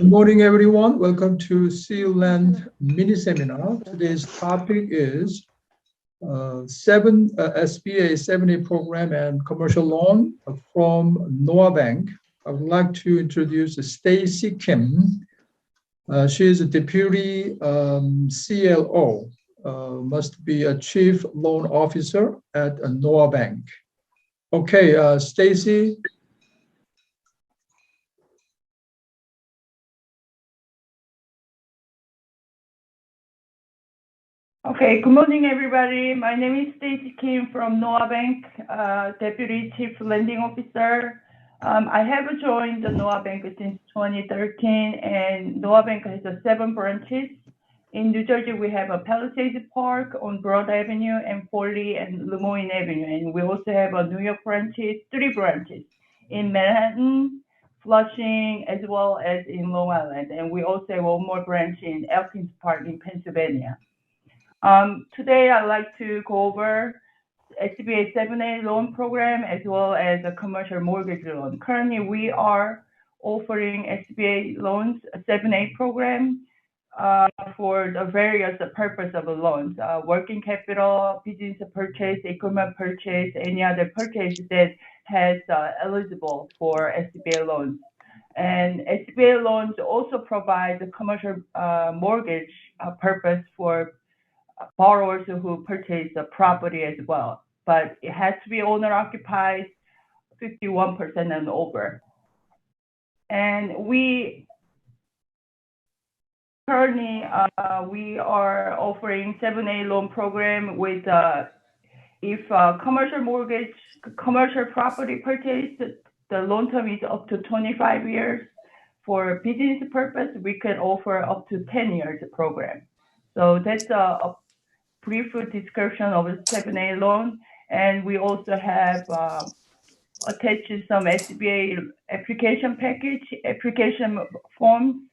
morning, everyone. Welcome to Sealand mini seminar. Today's topic is SBA 7A program and commercial loan from Noah Bank. I would like to introduce Stacy Kim. She is a deputy CLO, must be a chief loan officer at Noah Bank. Okay, Stacy. Okay, good morning, everybody. My name is Stacy Kim from Noah Bank, Deputy Chief Lending Officer. I have joined the Noah Bank since 2013, and Noah Bank has 7 branches. In New Jersey, we have a Palisades Park on Broad Avenue and Foley and Lemoyne Avenue, and we also have a New York branches, 3 branches in Manhattan, Flushing, as well as in Long Island, and we also have one more branch in Elkins Park in Pennsylvania. Today, I'd like to go over SBA 7A loan program as well as a commercial mortgage loan. Currently, we are offering SBA loans, a 7A program for the various purpose of the loans, working capital, business purchase, equipment purchase, any other purchase that has eligible for SBA loans. And SBA loans also provide the commercial mortgage purpose for borrowers who purchase a property as well, but it has to be owner-occupied, 51% and over. And we currently we are offering 7A loan program with if commercial property purchase, the loan term is up to 25 years. For business purpose, we can offer up to 10 years program. So that's a brief description of a 7A loan, and we also have attached some SBA application package, application forms.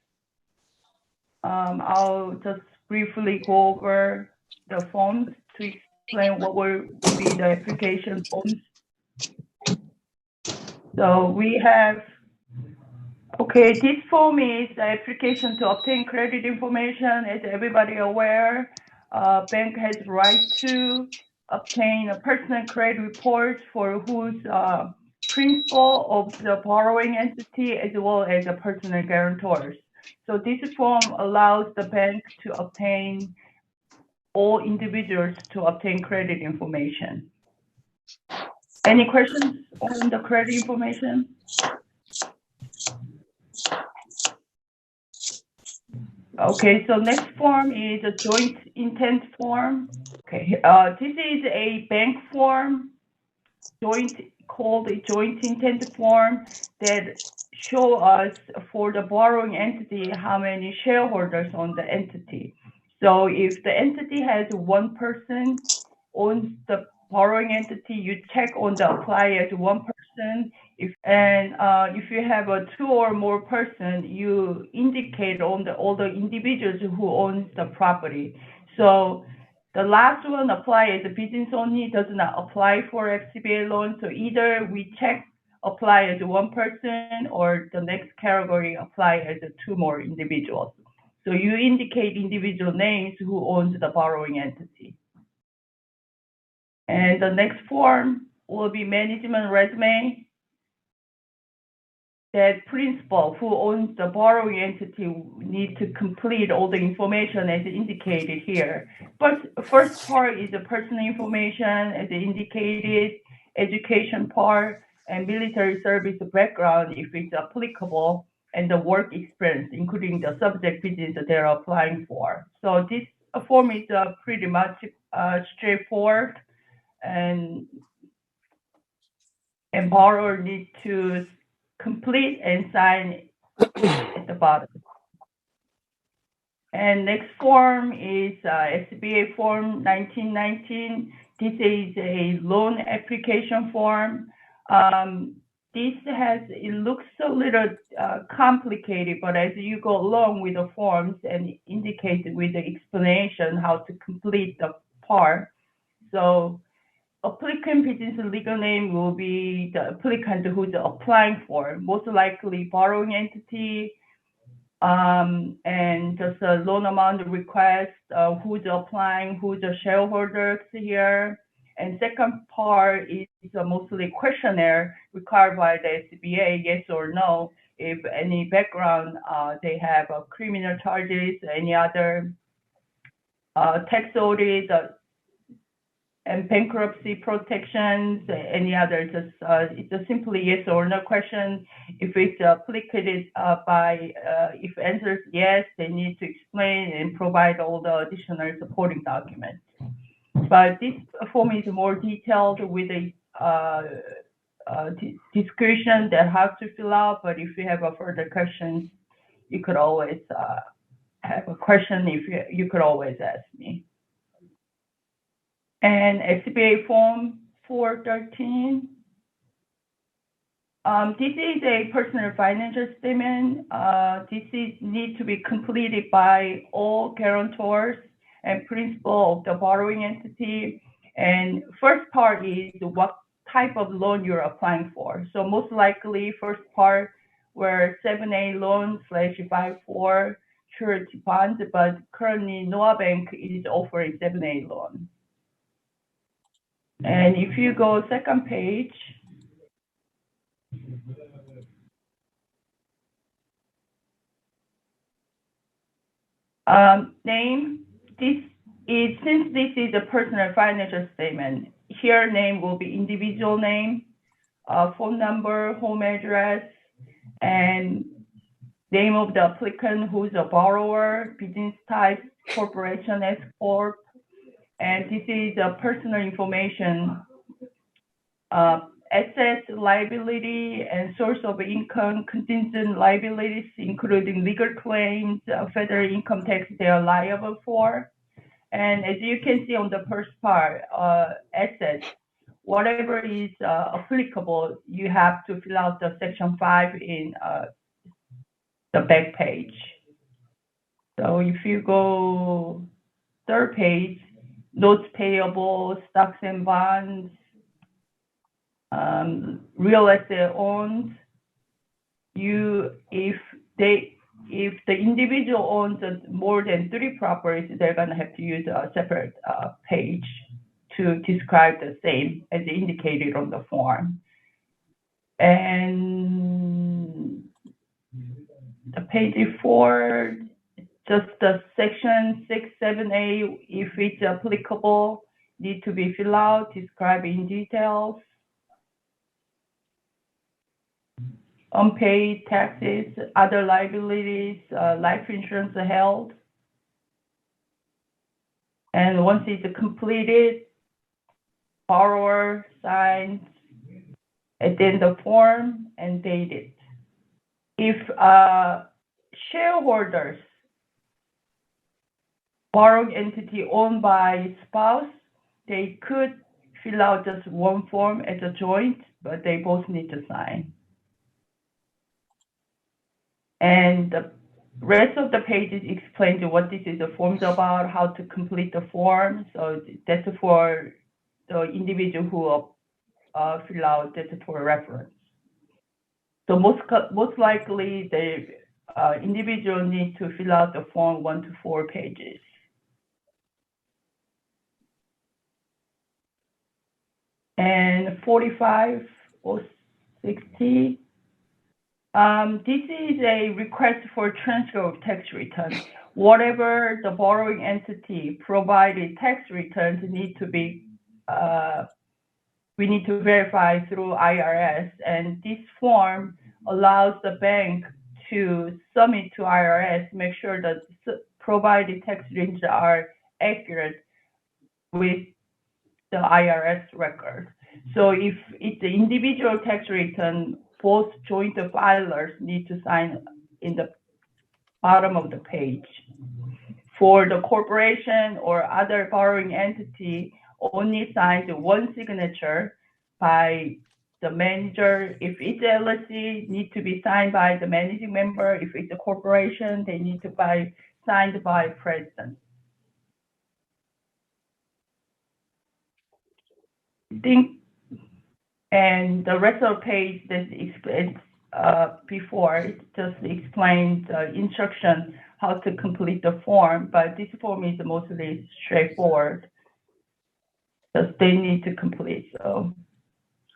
I'll just briefly go over the forms to explain what will be the application forms. So we have, okay, this form is the application to obtain credit information. As everybody aware, bank has right to obtain a personal credit report for who's principal of the borrowing entity as well as the personal guarantors. So this form allows the bank to obtain all individuals to obtain credit information. Any questions on the credit information? Okay, so next form is a joint intent form. Okay, this is a bank form, called a joint intent form that show us for the borrowing entity how many shareholders on the entity. So if the entity has 1 person owns the borrowing entity, you check on the apply as 1 person. If you have a 2 or more person, you indicate on all the individuals who owns the property. So the last one apply as a business only, does not apply for SBA loan. So either we check apply as 1 person or the next category apply as 2 more individuals. So you indicate individual names who owns the borrowing entity. And the next form will be management resume. That principal who owns the borrowing entity need to complete all the information as indicated here. But first part is the personal information as indicated, education part, and military service background if it's applicable, and the work experience, including the subject business that they're applying for. So this form is pretty much straightforward, and borrower need to complete and sign at the bottom. And next form is SBA Form 1919. This is a loan application form. It looks a little complicated, but as you go along with the forms and indicate with the explanation how to complete the part. So applicant business legal name will be the applicant who's applying for, most likely borrowing entity, And just a loan amount request, who's applying, who's the shareholders here. And second part is mostly questionnaire required by the SBA, yes or no, if any background, they have criminal charges, any other tax audit, and bankruptcy protections, any other, it's a simply yes or no question. If it's applicable if answers yes, they need to explain and provide all the additional supporting documents. But this form is more detailed with a description that has to fill out. But if you have a further questions, you could always have a question. If you could always ask me. And Sba Form 413. This is a personal financial statement. This need to be completed by all guarantors and principal of the borrowing entity. And first part is what type of loan you're applying for. So most likely first part were 7A loan / 5/4 surety bonds, but currently Noah Bank is offering 7A loan. And if you go second page, name, since this is a personal financial statement, here name will be individual name, phone number, home address, and name of the applicant, who's a borrower, business type, corporation, S Corp, and this is personal information, assets, liability, and source of income, contingent liabilities, including legal claims, federal income tax they are liable for. And as you can see on the first part, assets, whatever is applicable, you have to fill out the section 5 in the back page. So if you go third page, notes payable, stocks and bonds, real estate owned, if the individual owns more than 3 properties, they're gonna have to use a separate page to describe the same as indicated on the form. And the page 4, just the section 6, 7A, if it's applicable, need to be filled out, described in details. Unpaid taxes, other liabilities, life insurance held. And once it's completed, borrower signs at the end of the form and date it. If shareholders, borrowing entity owned by spouse, they could fill out just one form as a joint, but they both need to sign. And the rest of the pages explain to what this is the form about, how to complete the form. So that's for the individual who fill out, that's for reference. So most likely the individual needs to fill out the form 1 to 4 pages. And 45 or 60. This is a request for transfer of tax returns. Whatever the borrowing entity provided tax returns need to be, we need to verify through IRS. And this form allows the bank to submit to IRS, make sure that provided tax returns are accurate with the IRS record. So if it's the individual tax return, both joint filers need to sign in the bottom of the page. For the corporation or other borrowing entity, only signs one signature by the manager. If it's LLC, need to be signed by the managing member. If it's a corporation, they need to be signed by president. And the rest of the page that explains before. It just explains instruction how to complete the form, but this form is mostly straightforward. Just they need to complete, so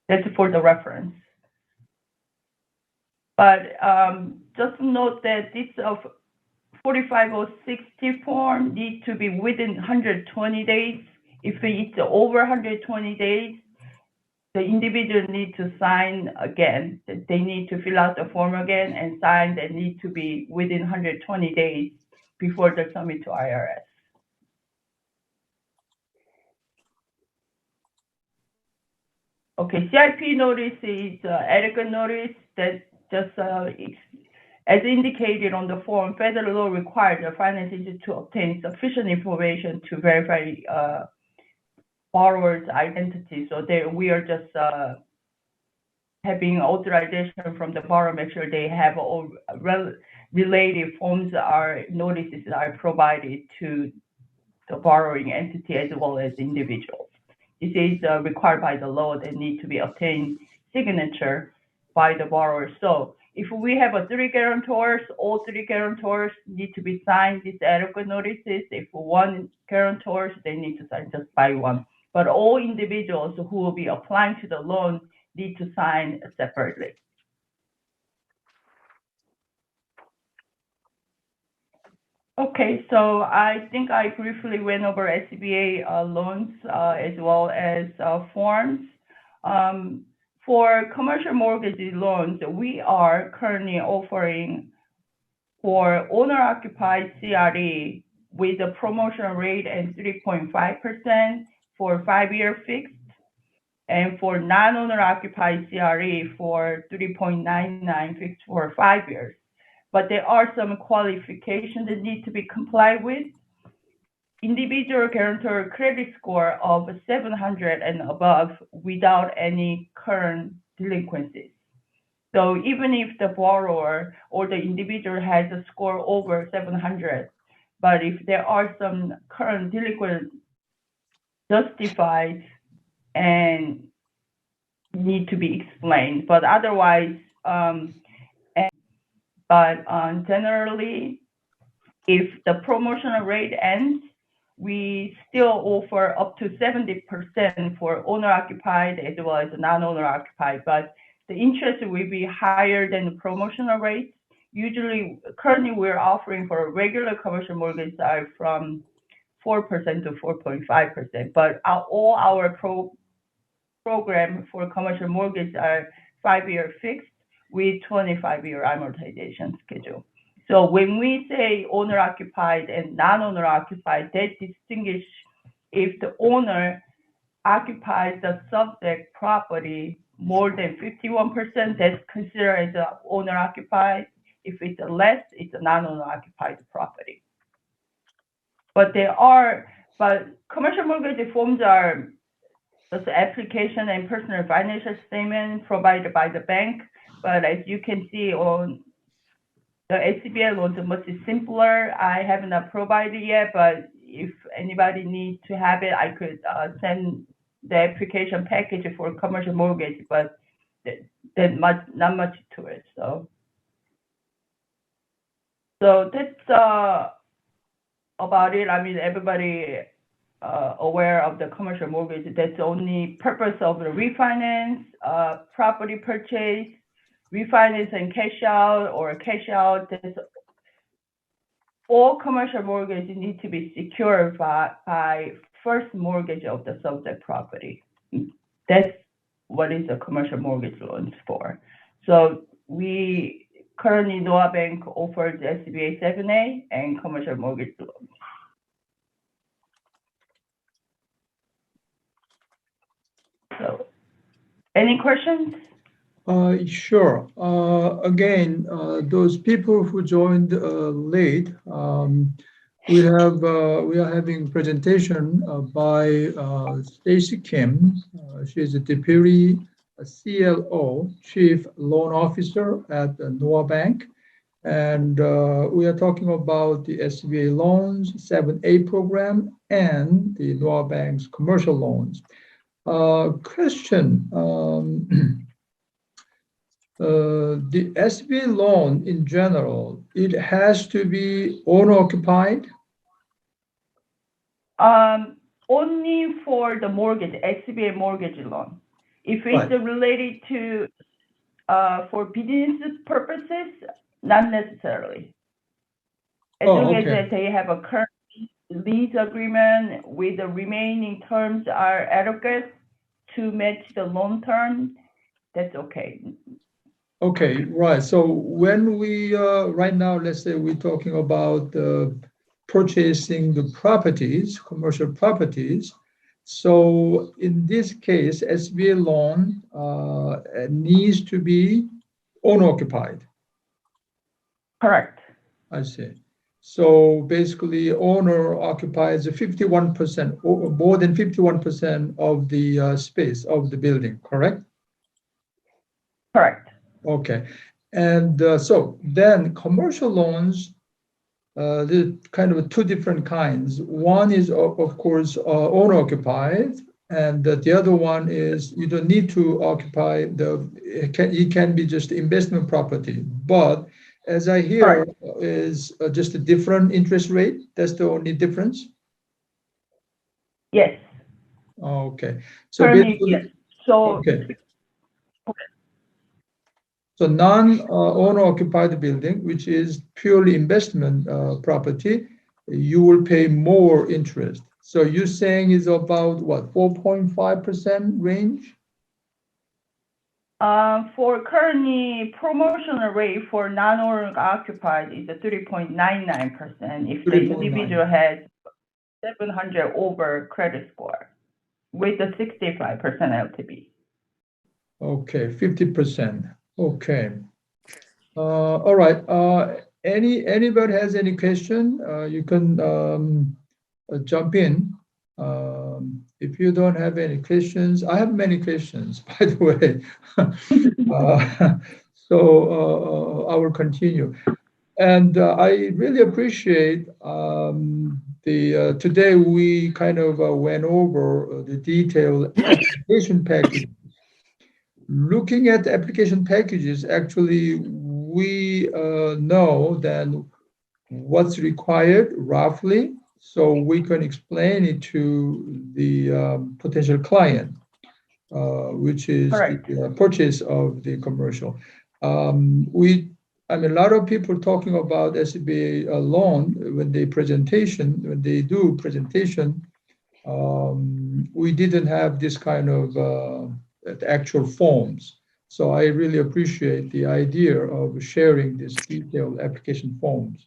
that's for the reference. But just note that this 45060 form needs to be within 120 days. If it's over 120 days, the individual need to sign again. They need to fill out the form again and sign. They need to be within 120 days before they submit to IRS. Okay, CIP notice is adequate notice that just as indicated on the form, federal law requires the finance institution to obtain sufficient information to verify borrower's identity. So we are just having authorization from the borrower, make sure they have all related forms notices are provided to the borrowing entity as well as individuals. This is required by the law. They need to be obtained signature by the borrower. So if we have 3 guarantors, all 3 guarantors need to be signed these adequate notices. If one guarantor, they need to sign just by one. But all individuals who will be applying to the loan need to sign separately. Okay, so I think I briefly went over SBA loans as well as forms. For commercial mortgage loans, we are currently offering for owner-occupied CRE with a promotion rate at 3.5% for 5-year fixed, and for non-owner occupied CRE for 3.99 fixed for 5 years. But there are some qualifications that need to be complied with. Individual guarantor credit score of 700 and above without any current delinquencies. So even if the borrower or the individual has a score over 700, but if there are some current delinquent justified and need to be explained, but otherwise, generally, if the promotional rate ends, we still offer up to 70% for owner-occupied as well as non-owner-occupied, but the interest will be higher than the promotional rate. Usually, currently, we're offering for a regular commercial mortgage are from 4% to 4.5%, but all our program for commercial mortgage are 5-year fixed with 25-year amortization schedule. So when we say owner-occupied and non-owner-occupied, that distinguish if the owner occupies the subject property more than 51%, that's considered as owner-occupied. If it's less, it's a non-owner-occupied property. But commercial mortgage forms are just application and personal financial statement provided by the bank. But as you can see on the SBA loans, are much simpler. I haven't provided yet, but if anybody needs to have it, I could send the application package for commercial mortgage, but there's not much to it. So that's about it. I mean, everybody aware of the commercial mortgage. That's the only purpose of the refinance, property purchase, refinance and cash out, or cash out. All commercial mortgages need to be secured by first mortgage of the subject property. That's what is a commercial mortgage loans for. So we currently, Noah Bank offers SBA 7A and commercial mortgage loans. So, any questions? Sure. Again, those people who joined late, we are having presentation by Stacy Kim. She is a Deputy CLO, Chief Loan Officer at Noah Bank. And we are talking about the SBA loans, 7A program, and the Noah Bank's commercial loans. Question. The SBA loan in general, it has to be owner-occupied? Only for the mortgage, SBA mortgage loan. If it's Right. related to for business purposes, not necessarily. As long as Okay. they have a current lease agreement with the remaining terms are adequate to match the loan term, that's okay. Okay, right. So when we, right now, let's say we're talking about purchasing the properties, commercial properties. So in this case, SBA loan needs to be owner-occupied. Correct. I see. So basically, owner occupies 51% or more than 51% of the space of the building, correct? Correct. Okay. And so then commercial loans, there's kind of two different kinds. One is, of course, owner occupied, and the other one is you don't need to occupy it can be just investment property. But as I hear, Correct. is just a different interest rate. That's the only difference. Yes. Okay. So Currently, yes. basically, So okay. So non-owner occupied building, which is purely investment property, you will pay more interest. So you're saying is about what, 4.5% range? for currently promotional rate for non-owner occupied is 3.99% if the 3.9. individual has 700 over credit score with a 65% LTV. Okay, 50%. Okay. All right. Anybody has any question? You can jump in. If you don't have any questions, I have many questions, by the way. So I will continue. And I really appreciate today we kind of went over the detailed application package. Looking at the application packages, actually, we know then what's required roughly, so we can explain it to the potential client, which is Correct. the purchase of the commercial. I mean, a lot of people talking about SBA loan when they do presentation, we didn't have this kind of actual forms. So I really appreciate the idea of sharing this detailed application forms,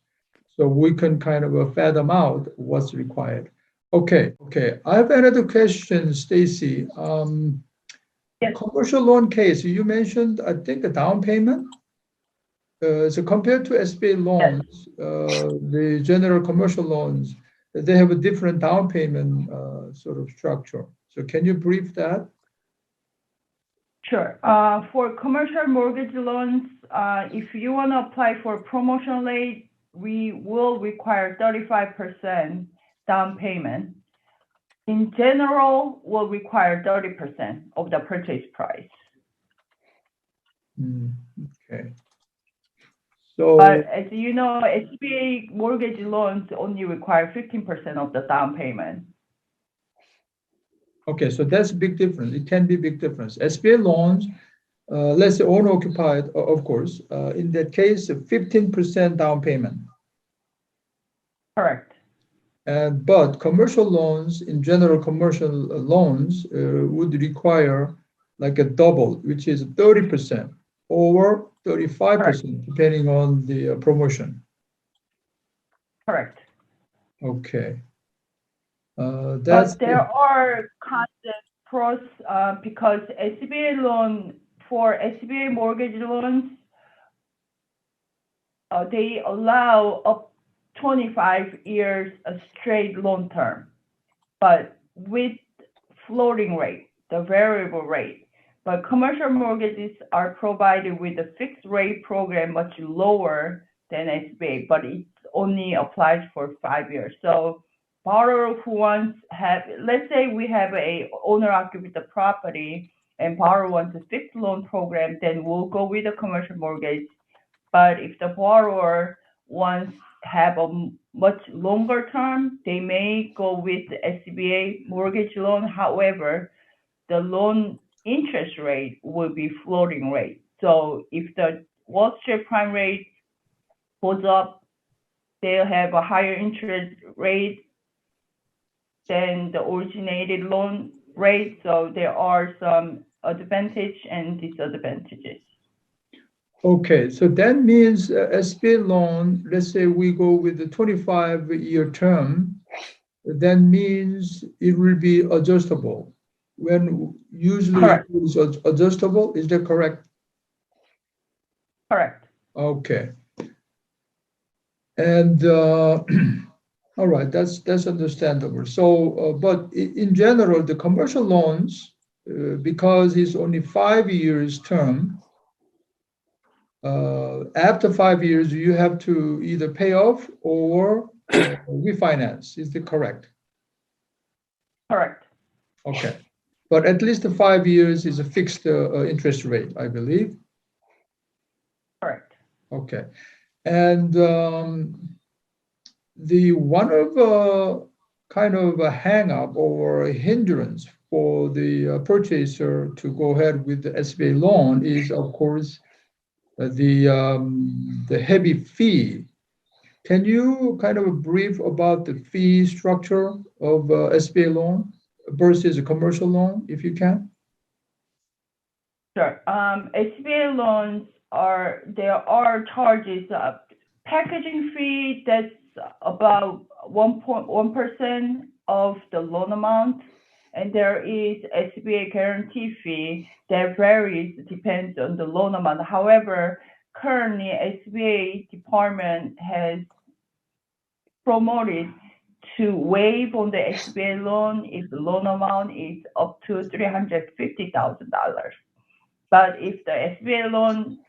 so we can kind of fathom out what's required. Okay. I have another question, Stacy. Yes. Commercial loan case, you mentioned, I think, a down payment. So compared to SBA loans, the general commercial loans, they have a different down payment sort of structure. So can you brief that? Sure. For commercial mortgage loans, if you want to apply for promotion rate, we will require 35% down payment. In general, will require 30% of the purchase price. Okay. So, but as you know, SBA mortgage loans only require 15% of the down payment. okay, so that's a big difference. It can be a big difference. SBA loans, let's say owner occupied, of course, in that case, 15% down payment. Correct. But commercial loans, in general, commercial loans would require like a double, which is 30% or 35%, depending on the promotion. Correct. Okay. But there are constant pros because for SBA mortgage loans, they allow up 25 years a straight loan term, but with floating rate, the variable rate. But commercial mortgages are provided with a fixed rate program much lower than SBA, but it only applies for 5 years. So borrower who let's say we have a owner occupied the property and borrower wants a fixed loan program, then we'll go with a commercial mortgage. But if the borrower wants have a much longer term, they may go with the SBA mortgage loan. However, the loan interest rate will be floating rate. So if the Wall Street prime rate goes up, they'll have a higher interest rate than the originated loan rate. So there are some advantage and disadvantages. Okay, so that means SBA loan, let's say we go with the 25-year term, that means it will be adjustable. When usually Correct. it is adjustable, is that correct? Correct. Okay. And all right, that's understandable. So, but in general, the commercial loans, because it's only 5 years term, after 5 years, you have to either pay off or refinance. Is that correct? Correct. Okay. But at least the 5 years is a fixed interest rate, I believe. Correct. Okay. And the one of kind of a hang up or a hindrance for the purchaser to go ahead with the SBA loan is, of course, the heavy fee. Can you kind of brief about the fee structure of SBA loan versus a commercial loan, if you can? Sure. SBA loans there are charges, packaging fee that's about 1.1% of the loan amount, and there is SBA guarantee fee that varies, depends on the loan amount. However, currently SBA department has promoted to waive on the SBA loan if the loan amount is up to $350,000. But if the SBA loan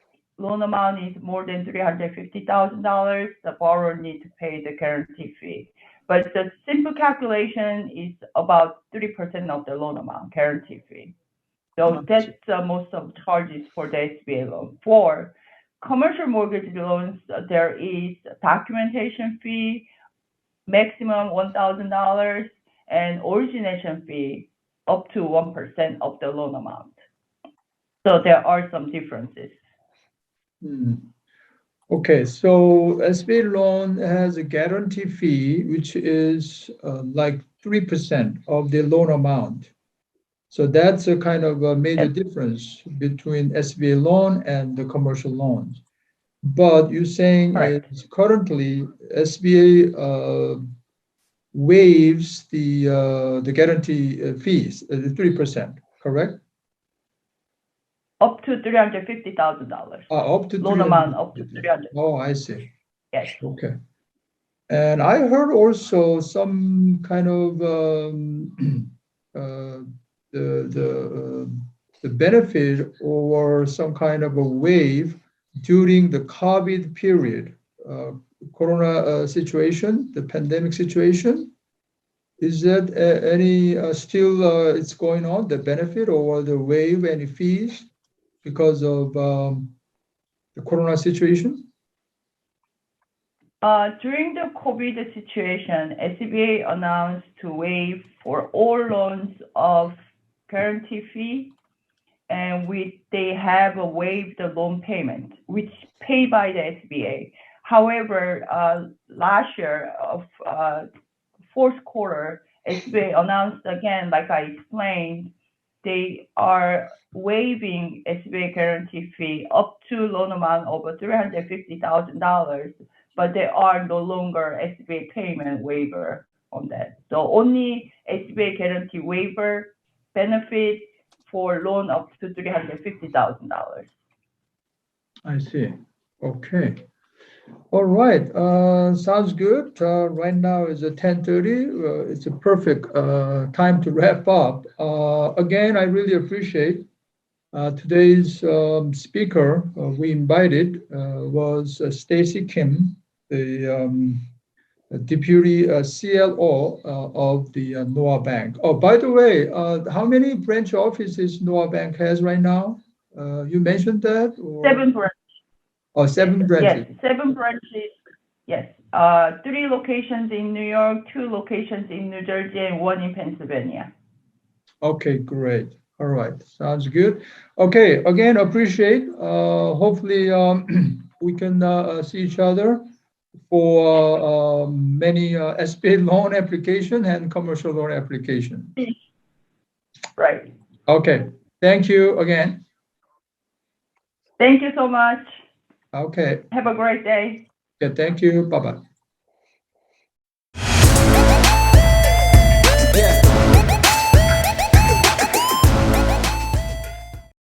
amount is more than $350,000, the borrower needs to pay the guarantee fee. But the simple calculation is about 3% of the loan amount guarantee fee. So that's most of the charges for the SBA loan. For commercial mortgage loans, there is a documentation fee, maximum $1,000, and origination fee up to 1% of the loan amount. So there are some differences. Okay, so SBA loan has a guarantee fee, which is like 3% of the loan amount. So that's a kind of a major difference between SBA loan and the commercial loans. But you're saying is currently SBA waives the guarantee fees, the 3%, correct? Up to $350,000. Up to loan amount up to $300,000. Oh, I see. Yes. Okay. And I heard also some kind of the benefit or some kind of a waive during the COVID period, Corona situation, the pandemic situation. Is that any still it's going on, the benefit or the waive any fees because of the Corona situation? During the COVID situation, SBA announced to waive for all loans of guarantee fee, and they have waived the loan payment, which paid by the SBA. However, last year of fourth quarter, SBA announced again, like I explained, they are waiving SBA guarantee fee up to loan amount over $350,000, but there are no longer SBA payment waiver on that. So only SBA guarantee waiver benefit for loan up to $350,000. I see. Okay. All right. Sounds good. Right now is at 10:30. It's a perfect time to wrap up. Again, I really appreciate today's we invited was Stacy Kim, the Deputy CLO of the Noah Bank. Oh, by the way, how many branch offices Noah Bank has right now? You mentioned that? Or? 7 branches. Oh, 7 branches. Yes, 7 branches. Yes. 3 locations in New York, 2 locations in New Jersey, and 1 in Pennsylvania. Okay, great. All right, sounds good. Okay, again, appreciate. Hopefully, we can see each other for many SBA loan application and commercial loan application. Right. Okay, thank you again. Thank you so much. Okay. Have a great day. Yeah, thank you. Bye-bye.